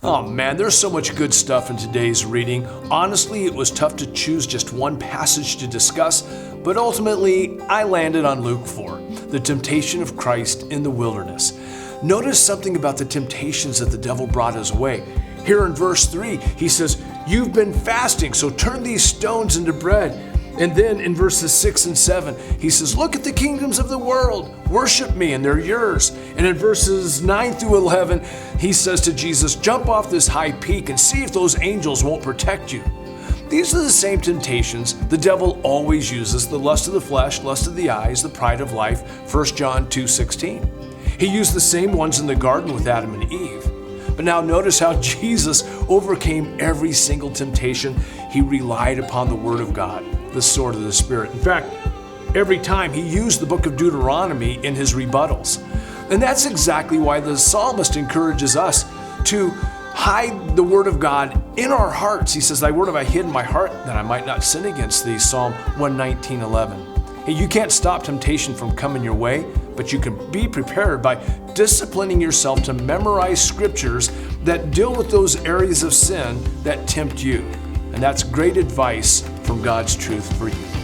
Oh man, there's so much good stuff in today's reading. Honestly, it was tough to choose just one passage to discuss, but ultimately I landed on Luke 4, the temptation of Christ in the wilderness. Notice something about the temptations that the devil brought his way. Here in verse 3, he says, "You've been fasting, so turn these stones into bread." And then in verses 6 and 7, he says, "Look at the kingdoms of the world, worship me and they're yours." And in verses 9 through 11, he says to Jesus, "Jump off this high peak and see if those angels won't protect you." These are the same temptations the devil always uses: the lust of the flesh, lust of the eyes, the pride of life, 1 John 2:16. He used the same ones in the garden with Adam and Eve. But now notice how Jesus overcame every single temptation. He relied upon the Word of God, the sword of the Spirit. In fact, every time he used the book of Deuteronomy in his rebuttals. And that's exactly why the psalmist encourages us to hide the Word of God in our hearts. He says, "Thy word have I hid in my heart that I might not sin against thee," Psalm 119:11. Hey, you can't stop temptation from coming your way, but you can be prepared by disciplining yourself to memorize scriptures that deal with those areas of sin that tempt you. And that's great advice from God's truth for you.